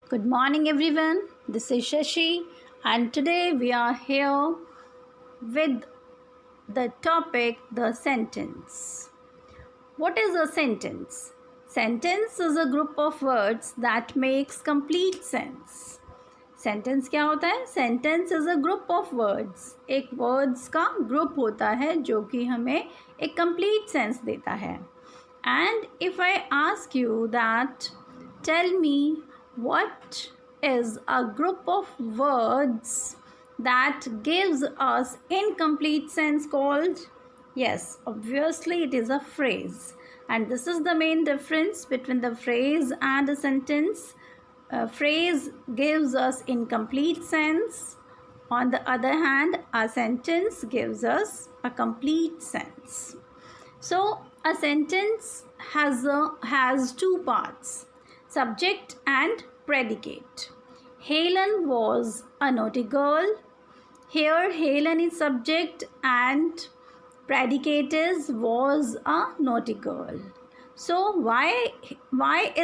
Good morning, everyone. This is Shashi, and today we are here with the topic the sentence. What is a sentence? Sentence is a group of words that makes complete sense. Sentence क्या होता है? Sentence is a group of words. एक words का group होता है जो कि हमें एक कंप्लीट सेंस देता है. And if I ask you that tell me what is a group of words that gives us incomplete sense called? Yes, obviously it is a phrase, and this is the main difference between the phrase and a sentence. A phrase gives us incomplete sense. On the other hand, a sentence gives us a complete sense. So a sentence has two parts: subject and predicate. Helen was a naughty girl. Here Helen is subject and predicate is was a naughty girl. So why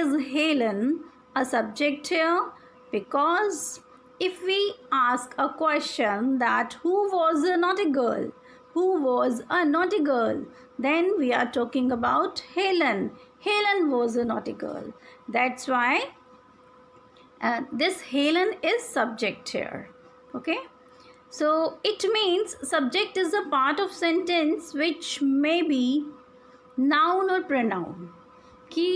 is Helen a subject here? Because if we ask a question that who was a naughty girl, who was a naughty girl, then we are talking about Helen. Helen was a naughty girl. That's why this Helen is subject here. Okay, so it means subject is a part of sentence which may be noun or pronoun. कि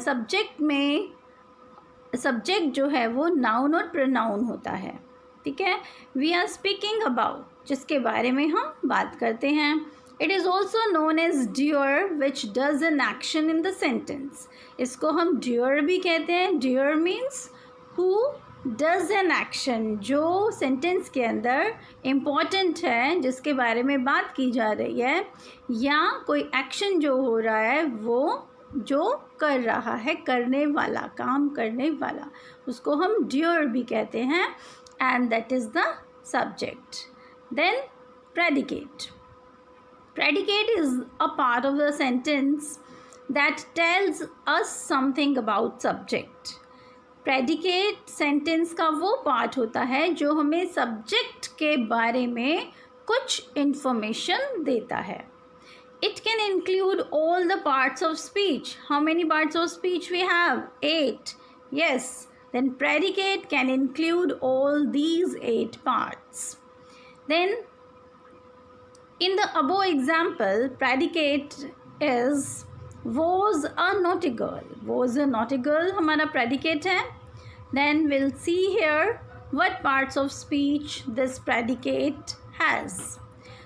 subject में subject जो है वो noun और pronoun होता है. ठीक है, वी आर स्पीकिंग अबाउट, जिसके बारे में हम बात करते हैं. It is also known as doer which does an action in the sentence. इसको हम ड्यूअर भी कहते हैं. Doer means who does an action, जो सेंटेंस के अंदर इम्पॉर्टेंट है, जिसके बारे में बात की जा रही है, या कोई एक्शन जो हो रहा है वो जो कर रहा है, करने वाला, काम करने वाला, उसको हम ड्यूअर भी कहते हैं. And that is the subject. Then predicate. Predicate is a part of the sentence that tells us something about subject. Predicate sentence का वो पार्ट होता है जो हमें सब्जेक्ट के बारे में कुछ information देता है. It can include all the parts of speech. How many parts of speech we have? 8. Yes. Then predicate can include all these 8 parts. Then in the above example, predicate is was a naughty girl. Was a naughty girl हमारा predicate है. Then we'll see here what parts of speech this predicate has.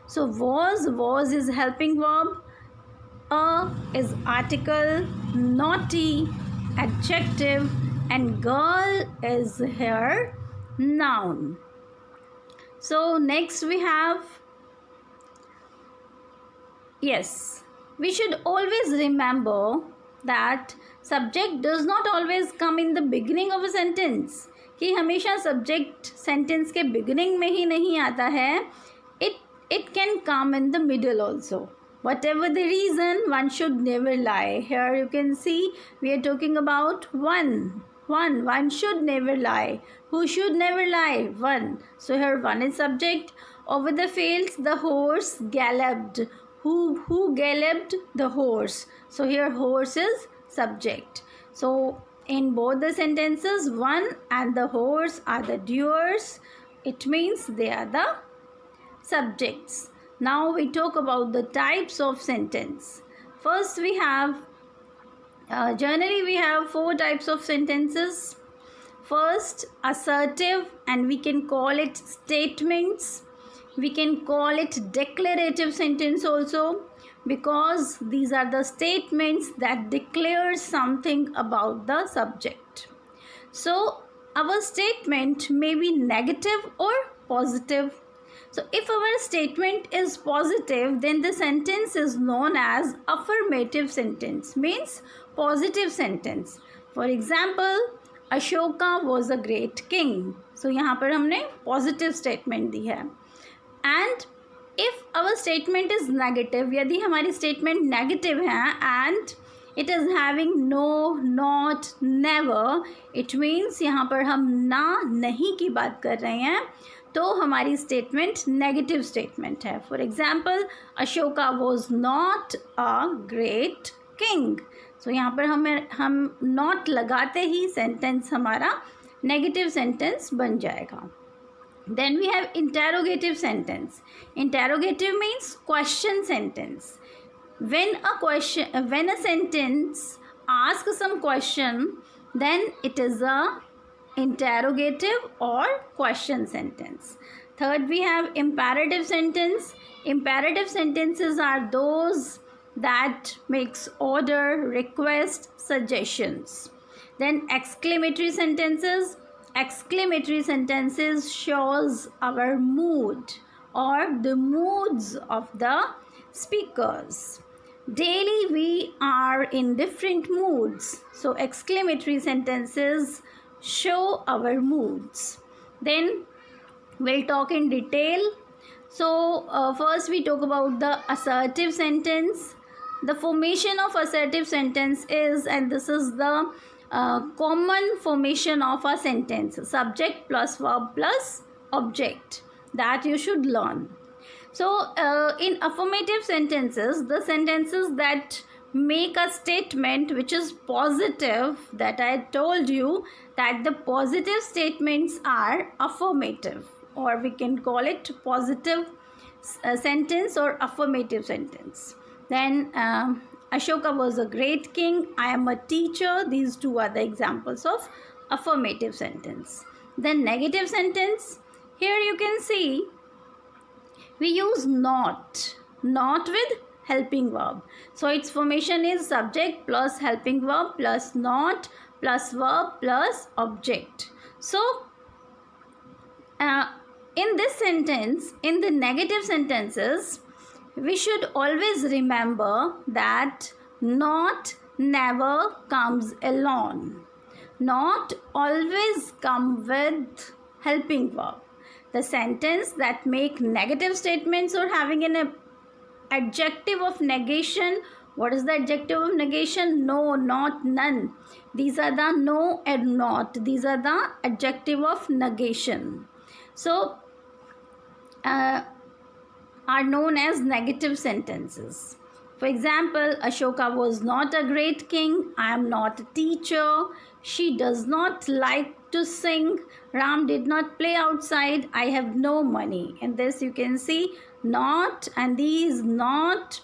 So was is helping verb, a is article, naughty adjective, and girl is here noun. So next we have, yes, we should always remember that subject does not always come in the beginning of a sentence. कि हमेशा subject sentence के beginning में ही नहीं आता है. It can come in the middle also. Whatever the reason, one should never lie. Here you can see we are talking about one. One should never lie. Who should never lie? One. So here one is subject. Over the fields the horse galloped. Who galloped? The horse. So here horse is subject. So in both the sentences, one and the horse are the doers. It means they are the subjects. Now we talk about the types of sentence. First we have, generally we have 4 types of sentences. First, assertive, and we can call it statements. We can call it declarative sentence also, because these are the statements that declare something about the subject. So our statement may be negative or positive. So if our statement is positive, then the sentence is known as affirmative sentence, means positive sentence. For example, Ashoka was a great king. So यहाँ पर हमने positive statement दी है. And if our statement is negative, यदि हमारी statement negative है and It is having no, not, never. It means यहाँ पर हम ना, नहीं की बात कर रहे हैं, तो हमारी स्टेटमेंट नेगेटिव स्टेटमेंट है. For example, Ashoka was not a great king. So यहाँ पर हम नॉट लगाते ही सेंटेंस हमारा नेगेटिव सेंटेंस बन जाएगा. Then we have interrogative sentence. Interrogative means question sentence. When a sentence asks some question, then it is a interrogative or question sentence. Third, we have imperative sentence. Imperative sentences are those that makes order, request, suggestions. Then exclamatory sentences. Exclamatory sentences shows our mood or the moods of the speakers. Daily we are in different moods, so exclamatory sentences show our moods. Then we'll talk in detail. So first we talk about the assertive sentence. The formation of assertive sentence is, and this is the common formation of a sentence, subject plus verb plus object, that you should learn. So in affirmative sentences, the sentences that make a statement which is positive, that I told you that the positive statements are affirmative, or we can call it positive sentence or affirmative sentence. Then Ashoka was a great king. I am a teacher. These two are the examples of affirmative sentence. Then negative sentence. Here you can see we use not with helping verb. So its formation is subject plus helping verb plus not plus verb plus object. So in this sentence, in the negative sentences, we should always remember that not never comes alone. Not always come with helping verb. The sentence that make negative statements or having an adjective of negation. What is the adjective of negation? No, not, none. These are the no and not. These are the adjective of negation. So are known as negative sentences. For example, Ashoka was not a great king. I am not a teacher. She does not like to sing. Ram did not play outside. I have no money. In this you can see not, and these not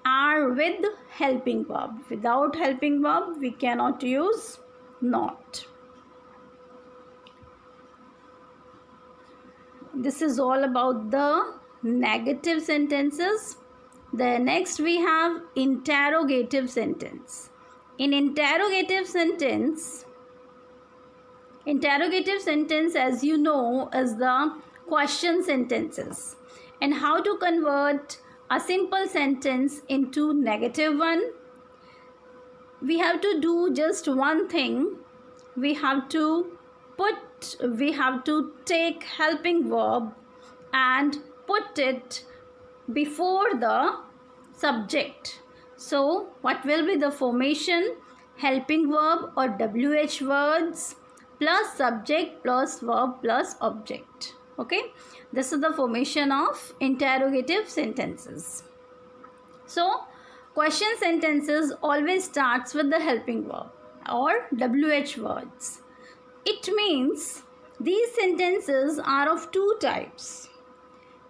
are with helping verb. Without helping verb, we cannot use not. This is all about the negative sentences. The next we have interrogative sentence. In interrogative sentence, as you know, is the question sentences. And how to convert a simple sentence into negative one? We have to do just one thing. We have to take helping verb and put it before the subject. So what will be the formation? Helping verb or WH words plus subject plus verb plus object. Okay, this is the formation of interrogative sentences. So question sentences always starts with the helping verb or WH words. It means these sentences are of two types: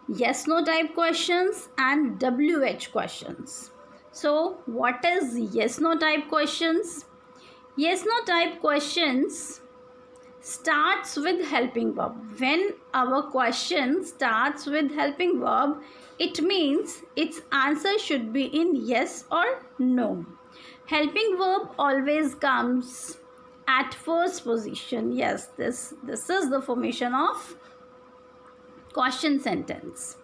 yes no type questions and WH questions. So what is yes no type questions? Yes no type questions starts with helping verb. When our question starts with helping verb, it means its answer should be in yes or no. Helping verb always comes at first position. Yes, this is the formation of question sentence.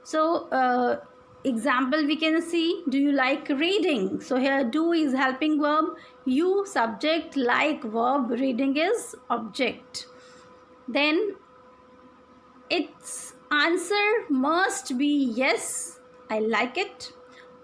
So example we can see, do you like reading? So here do is helping verb, you subject, like verb, reading is object. Then its answer must be yes, I like it,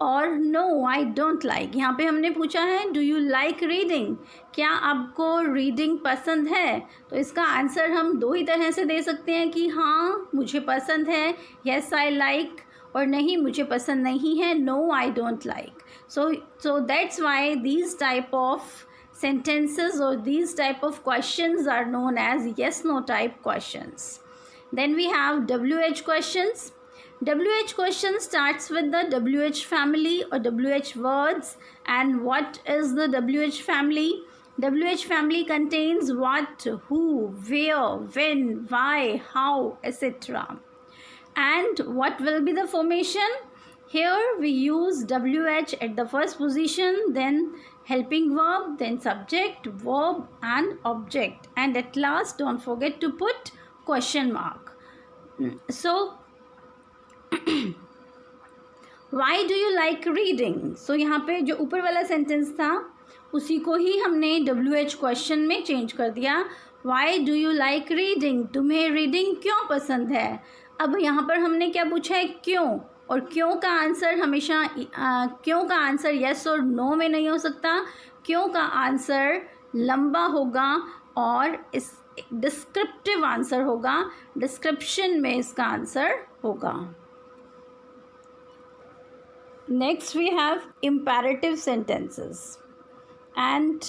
और no I don't like. यहाँ पे हमने पूछा है do you like reading, क्या आपको reading पसंद है? तो इसका आंसर हम दो ही तरह से दे सकते हैं कि हाँ मुझे पसंद है, येस आई लाइक, और नहीं मुझे पसंद नहीं है, no I don't like. So that's why these type of sentences or these type of questions are known as yes no type questions. Then we have WH questions. WH question starts with the WH family or WH words. And what is the WH family? WH family contains what, who, where, when, why, how, etc. And what will be the formation? Here we use WH at the first position, then helping verb, then subject, verb and object, and at last don't forget to put question mark. So why do you like reading? So यहाँ पे जो ऊपर वाला sentence था उसी को ही हमने WH question में चेंज कर दिया। Why do you like reading? तुम्हें रीडिंग क्यों पसंद है? अब यहाँ पर हमने क्या पूछा है, क्यों, और क्यों का आंसर हमेशा क्यों का आंसर यस और नो में नहीं हो सकता। क्यों का आंसर लंबा होगा और इस डिस्क्रिप्टिव आंसर होगा, डिस्क्रिप्शन में इसका आंसर होगा। Next we have imperative sentences and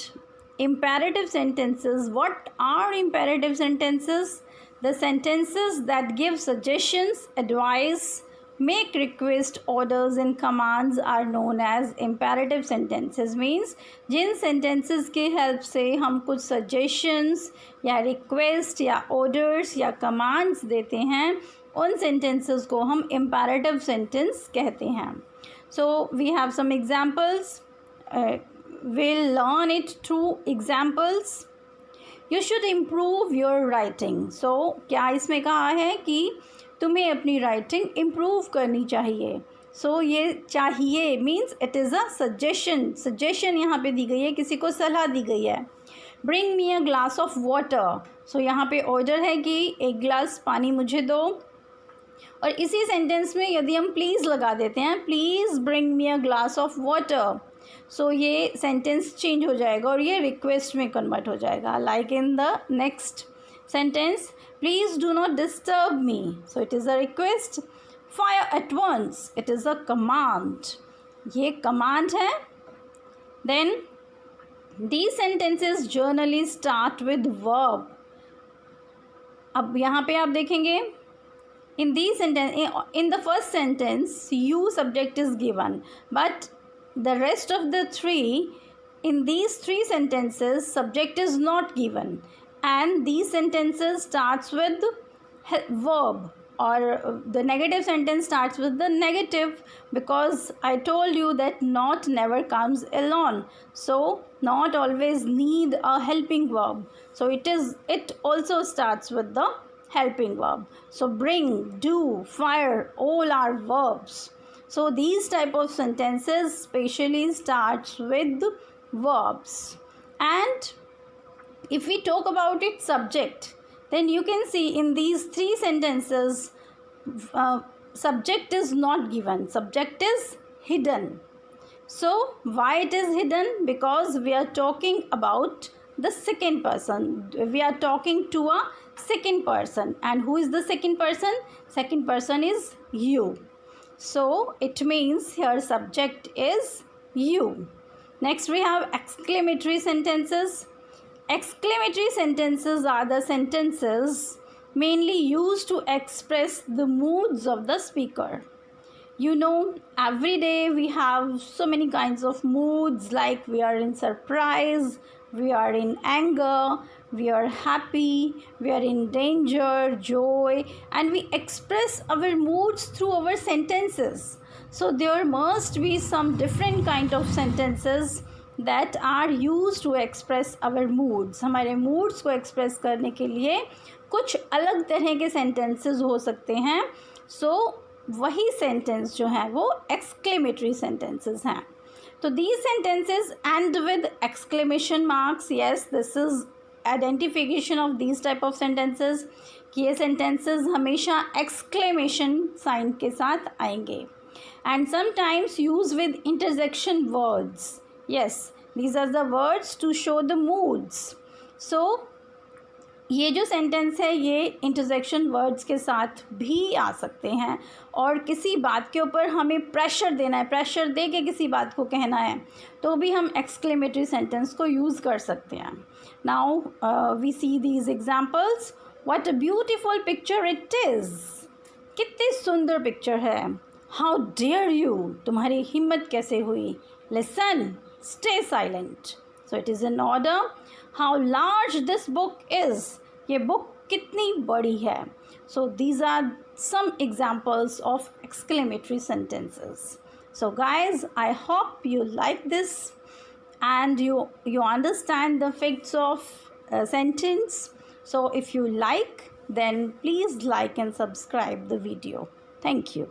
imperative sentences. What are imperative sentences? The sentences that give suggestions, advice, make request, orders and commands are known as imperative sentences. Means Jin sentences के help से हम कुछ suggestions या request या orders या commands देते हैं, उन sentences को हम imperative sentence कहते हैं. So we have some examples. We'll learn it through examples. You should improve your writing. So क्या इसमें कहा है कि तुम्हें अपनी राइटिंग इम्प्रूव करनी चाहिए. So ये चाहिए means it is a suggestion. Suggestion यहाँ पे दी गई है, किसी को सलाह दी गई है. Bring me a glass of water. So यहाँ पे ऑर्डर है कि एक गिलास पानी मुझे दो. और इसी सेंटेंस में यदि हम प्लीज़ लगा देते हैं, please bring me a glass of water, so ये सेंटेंस चेंज हो जाएगा और ये रिक्वेस्ट में कन्वर्ट हो जाएगा. Like in the next sentence, please do not disturb me. So it is a request. Fire at once, it is a command. ये command है. Then these sentences generally start with verb. अब यहाँ पे आप देखेंगे in these sentence, in the first sentence you subject is given, but the rest of the three, in these three sentences subject is not given, and these sentences starts with verb, or the negative sentence starts with the negative, because I told you that not never comes alone. So not always need a helping verb, so it also starts with the helping verb. So bring, do, fire, all are verbs. So these type of sentences specially starts with verbs. And if we talk about its subject, then you can see in these three sentences subject is not given, subject is hidden. So why it is hidden? Because we are talking about the second person. We are talking to a second person, and who is the second person? Second person is you. So it means here subject is you. Next we have exclamatory sentences. Exclamatory sentences are the sentences mainly used to express the moods of the speaker. You know, every day we have so many kinds of moods, like we are in surprise, we are in anger, we are happy, we are in danger, joy, and we express our moods through our sentences. So there must be some different kind of sentences that are used to express our moods. हमारे moods को express करने के लिए कुछ अलग तरह के sentences हो सकते हैं. So वही sentence जो है वो exclamatory sentences हैं. तो these sentences end with exclamation marks. Yes, this is identification of these type of sentences कि ये sentences हमेशा exclamation sign के साथ आएंगे. and sometimes used with intersection words. Yes, these are the words to show the moods. So ये जो sentence है ये इंटरजेक्शन वर्ड्स के साथ भी आ सकते हैं, और किसी बात के ऊपर हमें प्रेशर देना है, प्रेशर दे के किसी बात को कहना है, तो भी हम एक्सक्लेमेटरी सेंटेंस को यूज़ कर सकते हैं. Now we see these examples. What a beautiful picture it is. कितनी सुंदर पिक्चर है. How dare you. तुम्हारी हिम्मत कैसे हुई. Listen. Stay silent. So it is in order. How large this book is. ये book कितनी बड़ी है. So these are some examples of exclamatory sentences. So guys, I hope you like this and you understand the effects of sentence. So if you like, then please like and subscribe the video. Thank you.